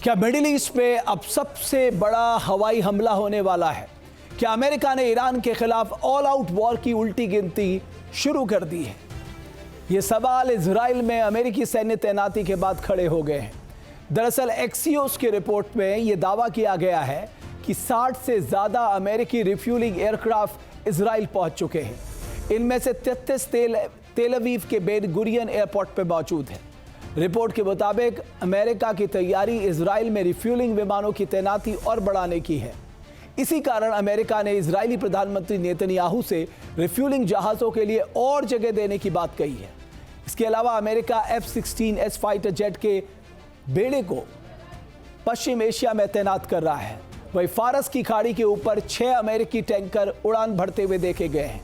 क्या middle east में अब सबसे बड़ा हवाई हमला होने वाला है? क्या अमेरिका ने ईरान के खिलाफ ऑल आउट वॉर की उल्टी गिनती शुरू कर दी है? ये सवाल इजराइल में अमेरिकी सैन्य तैनाती के बाद खड़े हो गए हैं। दरअसल एक्सियोस की रिपोर्ट में यह दावा किया गया है कि 60 से ज्यादा अमेरिकी रिफ्यूलिंग एयरक्राफ्ट इजराइल पहुंच चुके हैं। इनमें से 33 तेल अवीव के बेन गुरियन एयरपोर्ट पर मौजूद है। रिपोर्ट के मुताबिक अमेरिका की तैयारी इजराइल में रिफ्यूलिंग विमानों की तैनाती और बढ़ाने की है। इसी कारण अमेरिका ने इजरायली प्रधानमंत्री नेतन्याहू से रिफ्यूलिंग जहाजों के लिए और जगह देने की बात कही है। इसके अलावा अमेरिका F-16S फाइटर जेट के बेड़े को पश्चिम एशिया में तैनात कर रहा है। वहीं फारस की खाड़ी के ऊपर 6 अमेरिकी टैंकर उड़ान भरते हुए देखे गए हैं।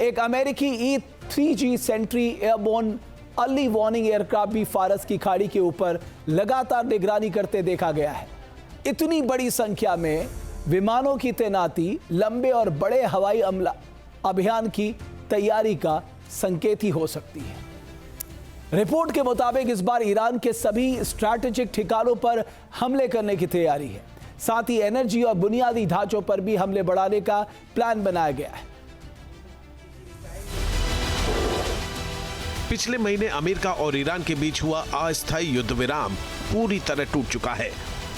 एक अमेरिकी E-3G sentry airborne early warning aircraft भी फारस की खाड़ी के ऊपर लगातार निगरानी करते देखा गया है। इतनी बड़ी संख्या में विमानों की तैनाती लंबे और बड़े हवाई हमला अभियान की तैयारी का संकेत ही हो सकती है। रिपोर्ट के मुताबिक इस बार ईरान के सभी स्ट्रैटेजिक ठिकानों पर हमले करने की तैयारी है। साथ ही एनर्जी और बुनियादी ढांचों पर भी हमले बढ़ाने का प्लान बनाया गया है। पिछले महीने अमेरिका और ईरान के बीच हुआ अस्थायी युद्ध विराम पूरी तरह टूट चुका है।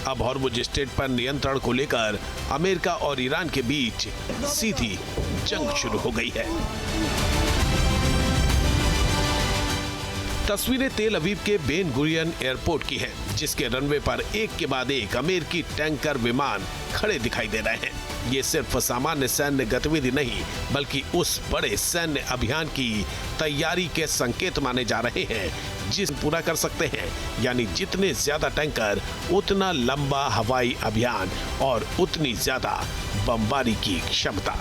अब हॉर्मुज स्ट्रेट पर नियंत्रण को लेकर अमेरिका और ईरान के बीच सीधी जंग शुरू हो गई है। तस्वीरें तेल अवीव के बेन गुरियन एयरपोर्ट की हैं, जिसके रनवे पर एक के बाद एक अमेरिकी टैंकर विमान खड़े दिखाई दे रहे हैं। ये सिर्फ सामान्य सैन्य गतिविधि नहीं, बल्कि उस बड़े सैन्य अभियान की तैयारी के संकेत माने जा रहे हैं, जिसे पूरा कर सकते हैं। यानी जितने ज्यादा टैंकर, उतना लंबा हवाई अभियान और उतनी ज्यादा बमबारी की क्षमता।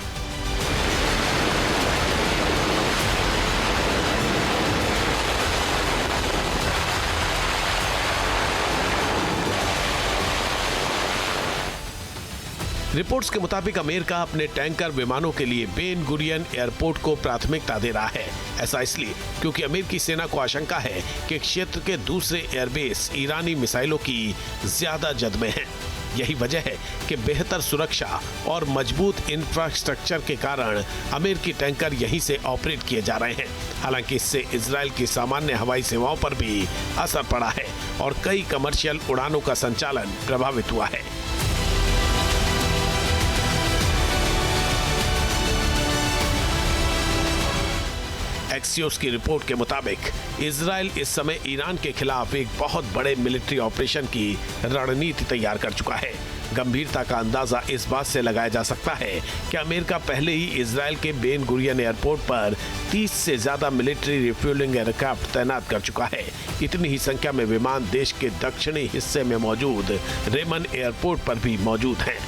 रिपोर्ट्स के मुताबिक अमेरिका अपने टैंकर विमानों के लिए बेन गुरियन एयरपोर्ट को प्राथमिकता दे रहा है। ऐसा इसलिए क्योंकि अमेरिकी सेना को आशंका है कि क्षेत्र के दूसरे एयरबेस ईरानी मिसाइलों की ज्यादा जद में हैं। यही वजह है कि बेहतर सुरक्षा और मजबूत इंफ्रास्ट्रक्चर के कारण अमेरिकी टैंकर यहीं से ऑपरेट किए जा रहे हैं। हालांकि इससे इजराइल की सामान्य हवाई सेवाओं पर भी असर पड़ा है और कई कमर्शियल उड़ानों का संचालन प्रभावित हुआ है। एक्सियोस की रिपोर्ट के मुताबिक इजराइल इस समय ईरान के खिलाफ एक बहुत बड़े मिलिट्री ऑपरेशन की रणनीति तैयार कर चुका है। गंभीरता का अंदाजा इस बात से लगाया जा सकता है कि अमेरिका पहले ही इजराइल के बेन गुरियन एयरपोर्ट पर 30 से ज्यादा मिलिट्री रिफ्यूलिंग एयरक्राफ्ट तैनात कर चुका है। इतनी ही संख्या में विमान देश के दक्षिणी हिस्से में मौजूद रेमन एयरपोर्ट पर भी मौजूद हैं।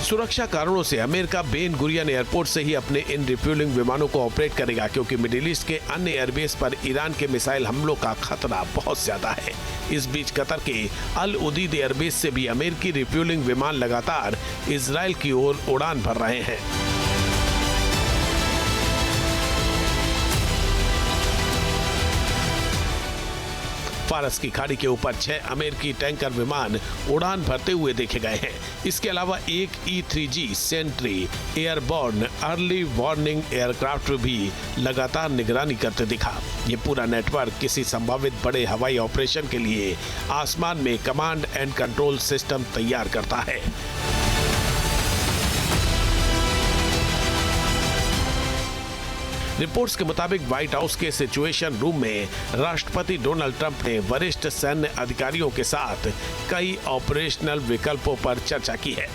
सुरक्षा कारणों से अमेरिका बेन गुरियन एयरपोर्ट से ही अपने इन रिफ्यूलिंग विमानों को ऑपरेट करेगा, क्योंकि मिडिल ईस्ट के अन्य एयरबेस पर ईरान के मिसाइल हमलों का खतरा बहुत ज्यादा है। इस बीच कतर के अल उदीद एयरबेस से भी अमेरिकी रिफ्यूलिंग विमान लगातार इजराइल की ओर उड़ान भर रहे हैं। फारस की खाड़ी के ऊपर 6 अमेरिकी टैंकर विमान उड़ान भरते हुए देखे गए हैं। इसके अलावा एक E-3G sentry airborne early warning aircraft भी लगातार निगरानी करते दिखा। ये पूरा नेटवर्क किसी संभावित बड़े हवाई ऑपरेशन के लिए आसमान में कमांड एंड कंट्रोल सिस्टम तैयार करता है। रिपोर्ट्स के मुताबिक व्हाइट हाउस के सिचुएशन रूम में राष्ट्रपति डोनाल्ड ट्रंप ने वरिष्ठ सैन्य अधिकारियों के साथ कई ऑपरेशनल विकल्पों पर चर्चा की है।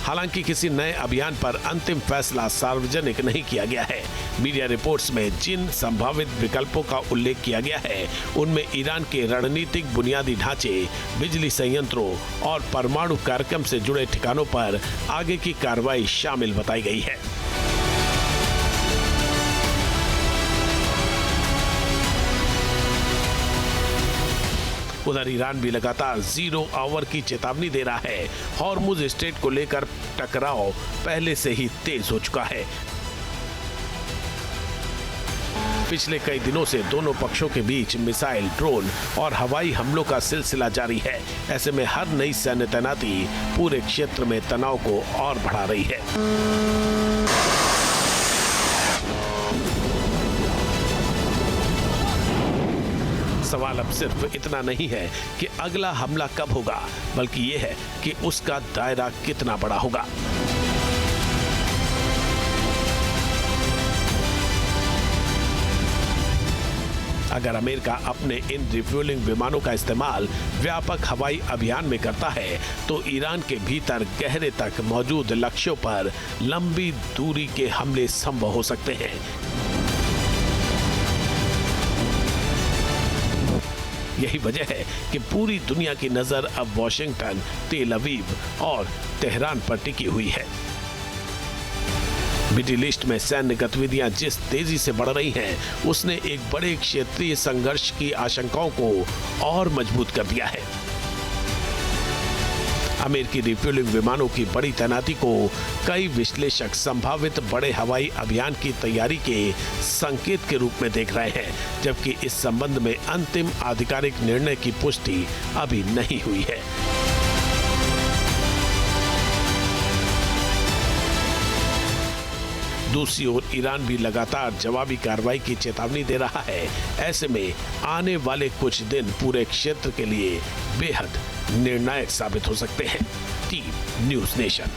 हालांकि किसी नए अभियान पर अंतिम फैसला सार्वजनिक नहीं किया गया है। मीडिया रिपोर्ट्स में जिन संभावित विकल्पों का उल्लेख किया गया है, उनमें ईरान के रणनीतिक बुनियादी ढांचे, बिजली संयंत्रों और परमाणु कार्यक्रम से जुड़े ठिकानों पर आगे की कार्रवाई शामिल बताई गई है। उधर ईरान भी लगातार 0 आवर की चेतावनी दे रहा है। हॉर्मुज स्ट्रेट को लेकर टकराव पहले से ही तेज हो चुका है। पिछले कई दिनों से दोनों पक्षों के बीच मिसाइल, ड्रोन और हवाई हमलों का सिलसिला जारी है। ऐसे में हर नई सैन्य तैनाती पूरे क्षेत्र में तनाव को और बढ़ा रही है। सवाल अब सिर्फ इतना नहीं है कि अगला हमला कब होगा, बल्कि ये है कि उसका दायरा कितना बड़ा होगा। अगर अमेरिका अपने इन रिफ्यूलिंग विमानों का इस्तेमाल व्यापक हवाई अभियान में करता है तो ईरान के भीतर गहरे तक मौजूद लक्ष्यों पर लंबी दूरी के हमले संभव हो सकते हैं। यही वजह है कि पूरी दुनिया की नजर अब वॉशिंगटन, तेल अवीव और तेहरान पर टिकी हुई है। मिडिल ईस्ट में सैन्य गतिविधियां जिस तेजी से बढ़ रही हैं, उसने एक बड़े क्षेत्रीय संघर्ष की आशंकाओं को और मजबूत कर दिया है। अमेरिकी रिफ्यूलिंग विमानों की बड़ी तैनाती को कई विश्लेषक संभावित बड़े हवाई अभियान की तैयारी के संकेत के रूप में देख रहे हैं, जबकि इस संबंध में अंतिम आधिकारिक निर्णय की पुष्टि अभी नहीं हुई है। दूसरी ओर ईरान भी लगातार जवाबी कार्रवाई की चेतावनी दे रहा है। ऐसे में आने वाले कुछ दिन पूरे क्षेत्र के लिए बेहद निर्णायक साबित हो सकते हैं। Team news nation.